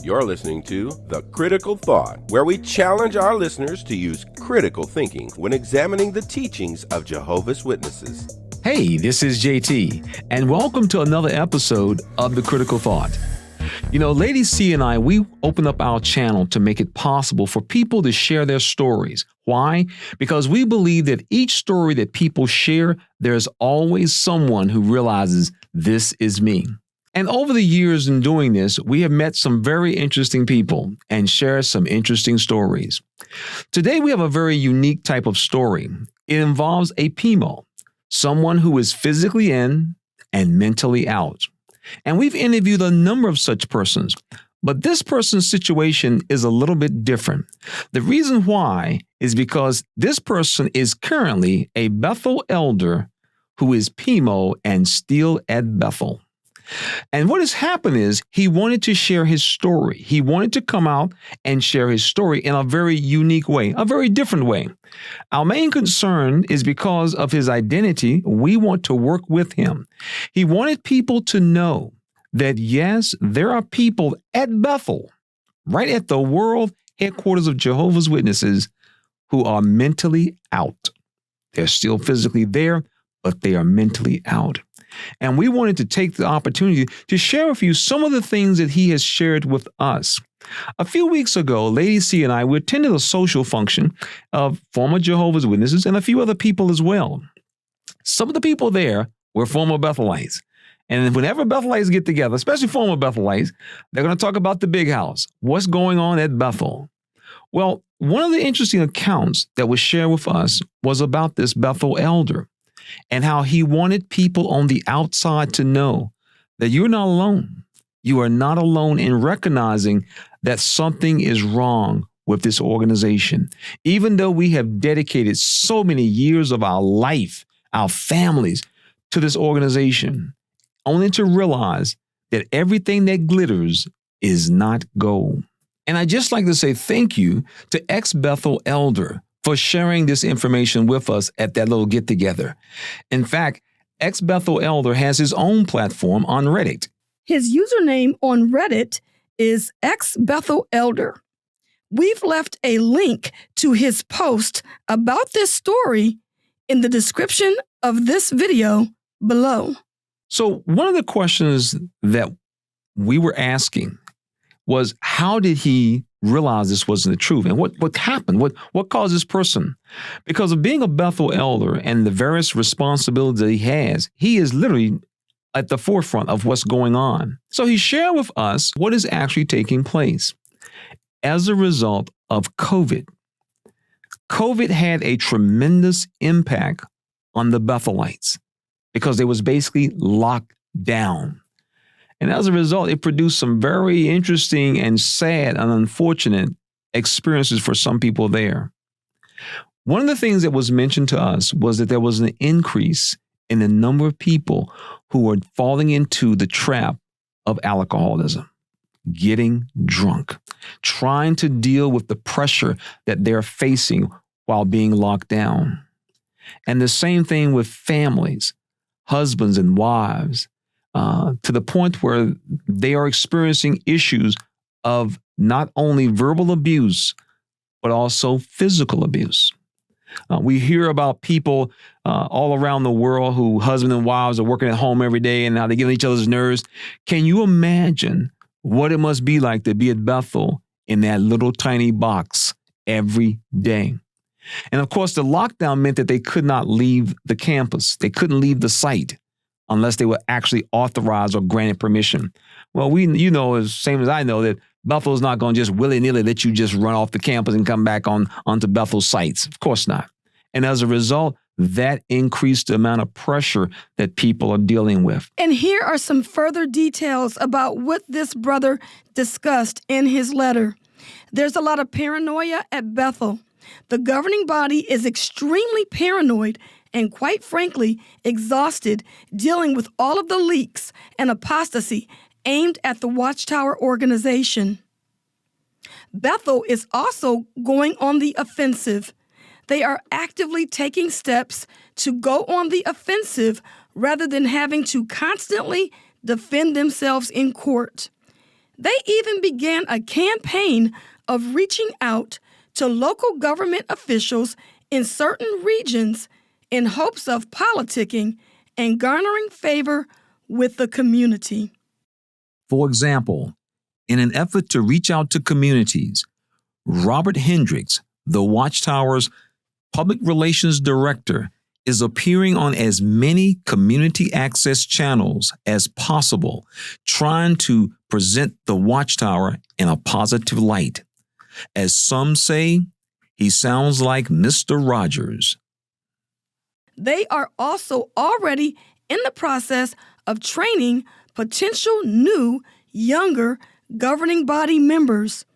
You're listening to The Critical Thought, where we challenge our listeners to use critical thinking when examining the teachings of Jehovah's Witnesses. Hey, this is JT, and welcome to another episode of The Critical Thought. You know, Lady C and I, we open up our channel to make it possible for people to share their stories. Why? Because we believe that each story that people share, there's always someone who realizes this is me. And over the years in doing this, we have met some very interesting people and shared some interesting stories. Today, we have a very unique type of story. It involves a P.I.M.O., someone who is physically in and mentally out. And we've interviewed a number of such persons, but this person's situation is a little bit different. The reason why is because this person is currently a Bethel elder who is P.I.M.O. and still at Bethel. And what has happened is he wanted to share his story. He wanted to come out and share his story in a very unique way, a very different way. Our main concern is because of his identity, we want to work with him. He wanted people to know that, yes, there are people at Bethel, right at the world headquarters of Jehovah's Witnesses, who are mentally out. They're still physically there, but they are mentally out. And we wanted to take the opportunity to share with you some of the things that he has shared with us. A few weeks ago, Lady C and I, we attended a social function of former Jehovah's Witnesses and a few other people as well. Some of the people there were former Bethelites. And whenever Bethelites get together, especially former Bethelites, they're going to talk about the big house. What's going on at Bethel? Well, one of the interesting accounts that was shared with us was about this Bethel elder, and how he wanted people on the outside to know that you're not alone. You are not alone in recognizing that something is wrong with this organization. Even though we have dedicated so many years of our life, our families, to this organization, only to realize that everything that glitters is not gold. And I'd just like to say thank you to ex-Bethel elder for sharing this information with us at that little get-together. In fact, ex-Bethel elder has his own platform on Reddit. His username on Reddit is exbethelelder. We've left a link to his post about this story in the description of this video below. So one of the questions that we were asking was, how did he realize this wasn't the truth? And what happened? What caused this person? Because of being a Bethel elder and the various responsibilities that he is literally at the forefront of what's going on. So he shared with us what is actually taking place. As a result of COVID, COVID had a tremendous impact on the Bethelites because they was basically locked down. And as a result, it produced some very interesting and sad and unfortunate experiences for some people there. One of the things that was mentioned to us was that there was an increase in the number of people who were falling into the trap of alcoholism, getting drunk, trying to deal with the pressure that they're facing while being locked down. And the same thing with families, husbands and wives, to the point where they are experiencing issues of not only verbal abuse, but also physical abuse. We hear about people all around the world who husband and wives are working at home every day and how they get on each other's nerves. Can you imagine what it must be like to be at Bethel in that little tiny box every day? And of course, the lockdown meant that they could not leave the campus. They couldn't leave the site unless they were actually authorized or granted permission. Well, as same as I know, that Bethel is not going to just willy-nilly let you just run off the campus and come back onto Bethel sites. Of course not. And as a result, that increased the amount of pressure that people are dealing with. And here are some further details about what this brother discussed in his letter. There's a lot of paranoia at Bethel. The governing body is extremely paranoid and, quite frankly, exhausted dealing with all of the leaks and apostasy aimed at the Watchtower organization. Bethel is also going on the offensive. They are actively taking steps to go on the offensive rather than having to constantly defend themselves in court. They even began a campaign of reaching out to local government officials in certain regions in hopes of politicking and garnering favor with the community. For example, in an effort to reach out to communities, Robert Hendricks, the Watchtower's public relations director, is appearing on as many community access channels as possible, trying to present the Watchtower in a positive light. As some say, he sounds like Mr. Rogers. They are also already in the process of training potential new, younger governing body members.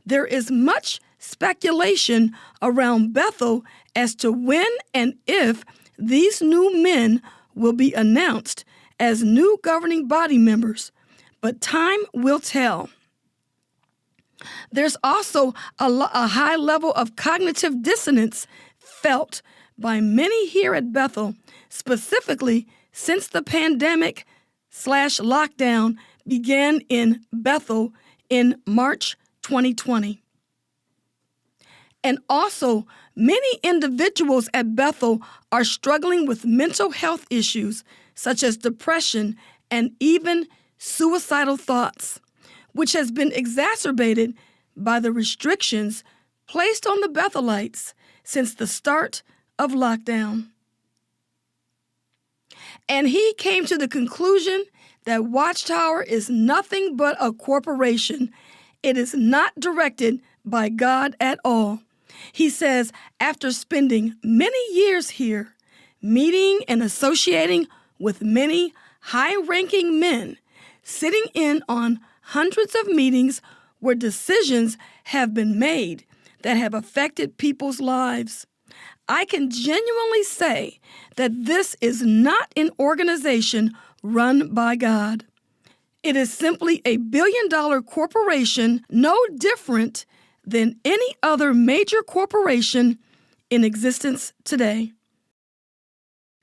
There is much speculation around Bethel as to when and if these new men will be announced as new governing body members, but time will tell. There's also a high level of cognitive dissonance felt by many here at Bethel, specifically since the pandemic/lockdown began in Bethel in March 2020. And also, many individuals at Bethel are struggling with mental health issues such as depression and even suicidal thoughts, which has been exacerbated by the restrictions placed on the Bethelites since the start of lockdown. And he came to the conclusion that Watchtower is nothing but a corporation. It is not directed by God at all. He says, after spending many years here, meeting and associating with many high-ranking men, sitting in on hundreds of meetings where decisions have been made that have affected people's lives, I can genuinely say that this is not an organization run by God. It is simply a billion-dollar corporation, no different than any other major corporation in existence today.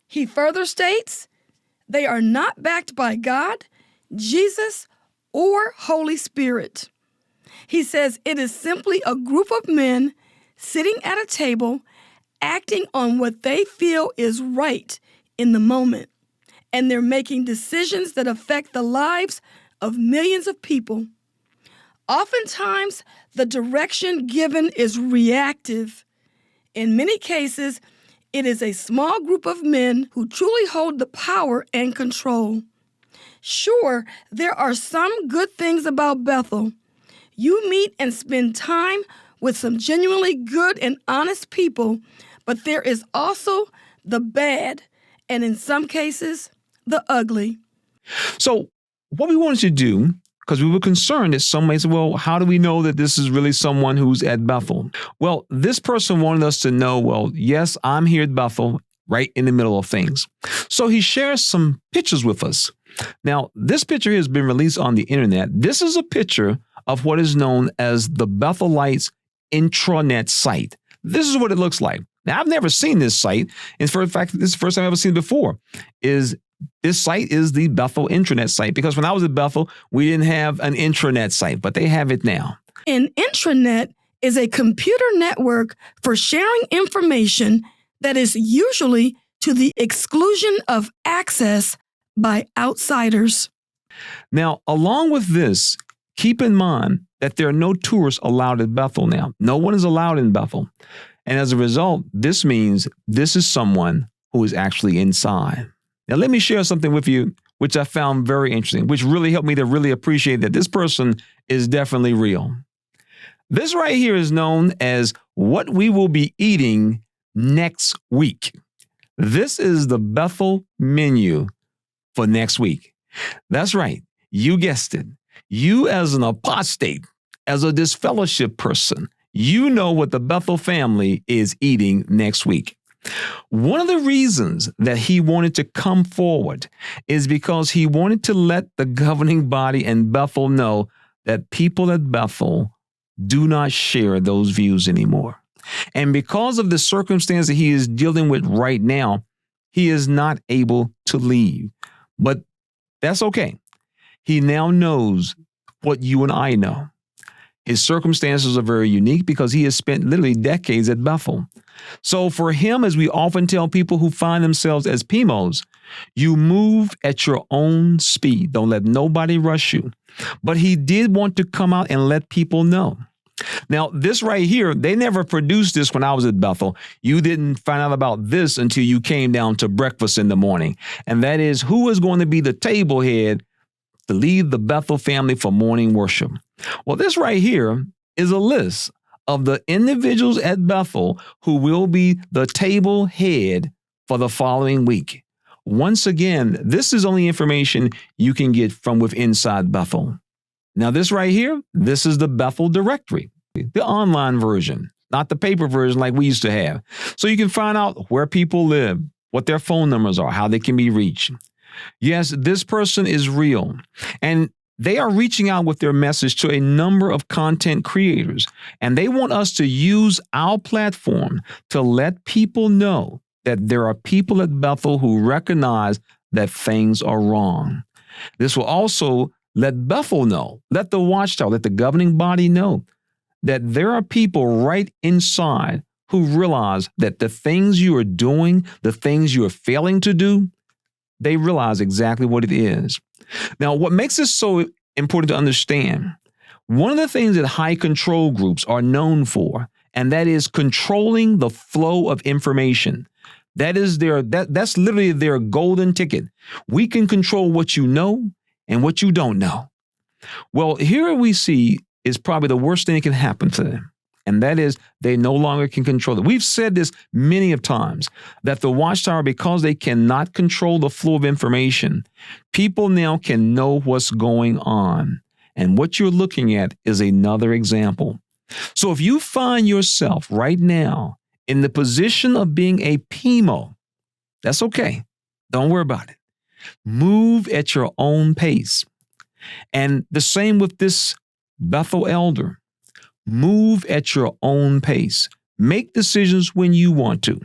He further states, they are not backed by God, Jesus, or Holy Spirit. He says it is simply a group of men sitting at a table, acting on what they feel is right in the moment, and they're making decisions that affect the lives of millions of people. Oftentimes, the direction given is reactive. In many cases, it is a small group of men who truly hold the power and control. Sure, there are some good things about Bethel. You meet and spend time with some genuinely good and honest people, but there is also the bad, and in some cases, the ugly. So what we wanted to do, because we were concerned that some may say, well, how do we know that this is really someone who's at Bethel? Well, this person wanted us to know, well, yes, I'm here at Bethel, right in the middle of things. So he shares some pictures with us. Now, this picture has been released on the internet. This is a picture of what is known as the Bethelites Intranet site. This is what it looks like. Now, I've never seen this site. And for fact, this is the first time I've ever seen it before. This site is the Bethel Intranet site, because when I was at Bethel, we didn't have an intranet site, but they have it now. An intranet is a computer network for sharing information that is usually to the exclusion of access by outsiders. Now, along with this, keep in mind that there are no tourists allowed at Bethel now. No one is allowed in Bethel. And as a result, this means this is someone who is actually inside. Now, let me share something with you, which I found very interesting, which really helped me to really appreciate that this person is definitely real. This right here is known as what we will be eating next week. This is the Bethel menu for next week. That's right. You guessed it. You as an apostate, as a disfellowship person, you know what the Bethel family is eating next week. One of the reasons that he wanted to come forward is because he wanted to let the governing body and Bethel know that people at Bethel do not share those views anymore. And because of the circumstance that he is dealing with right now, he is not able to leave. But that's okay. He now knows what you and I know. His circumstances are very unique because he has spent literally decades at Bethel. So for him, as we often tell people who find themselves as P.I.M.O.s, you move at your own speed. Don't let nobody rush you. But he did want to come out and let people know. Now, this right here, they never produced this when I was at Bethel. You didn't find out about this until you came down to breakfast in the morning. And that is who is going to be the table head to lead the Bethel family for morning worship. Well, this right here is a list of the individuals at Bethel who will be the table head for the following week. Once again, this is only information you can get from within inside Bethel. Now, this right here, this is the Bethel Directory, the online version, not the paper version like we used to have. So you can find out where people live, what their phone numbers are, how they can be reached. Yes, this person is real, and they are reaching out with their message to a number of content creators, and they want us to use our platform to let people know that there are people at Bethel who recognize that things are wrong. This will also let Bethel know, let the watchtower, let the governing body know that there are people right inside who realize that the things you are doing, the things you are failing to do, they realize exactly what it is. Now, what makes this so important to understand, one of the things that high control groups are known for, and that is controlling the flow of information. That's literally their golden ticket. We can control what you know and what you don't know. Well, here we see is probably the worst thing that can happen to them. And that is they no longer can control it. We've said this many of times, that the watchtower, because they cannot control the flow of information, people now can know what's going on. And what you're looking at is another example. So if you find yourself right now in the position of being a P.I.M.O., that's okay. Don't worry about it. Move at your own pace. And the same with this Bethel elder. Move at your own pace. Make decisions when you want to.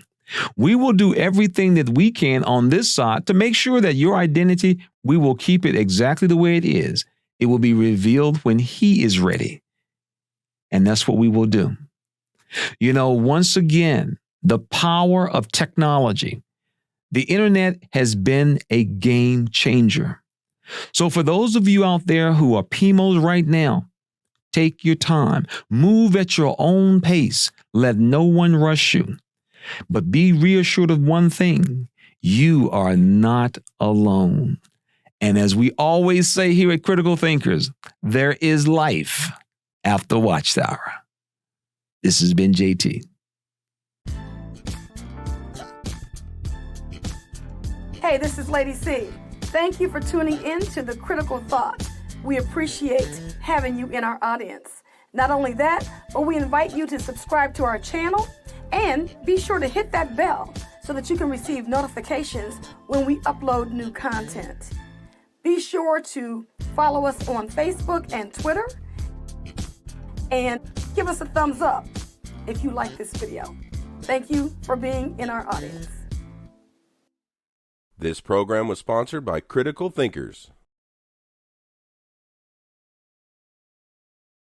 We will do everything that we can on this side to make sure that your identity, we will keep it exactly the way it is. It will be revealed when he is ready. And that's what we will do. You know, once again, the power of technology. The internet has been a game changer. So for those of you out there who are P.I.M.Os right now, take your time. Move at your own pace. Let no one rush you. But be reassured of one thing. You are not alone. And as we always say here at Critical Thinkers, there is life after Watchtower. This has been JT. Hey, this is Lady C. Thank you for tuning in to The Critical Thought. We appreciate having you in our audience. Not only that, but we invite you to subscribe to our channel and be sure to hit that bell so that you can receive notifications when we upload new content. Be sure to follow us on Facebook and Twitter and give us a thumbs up if you like this video. Thank you for being in our audience. This program was sponsored by Critical Thinkers.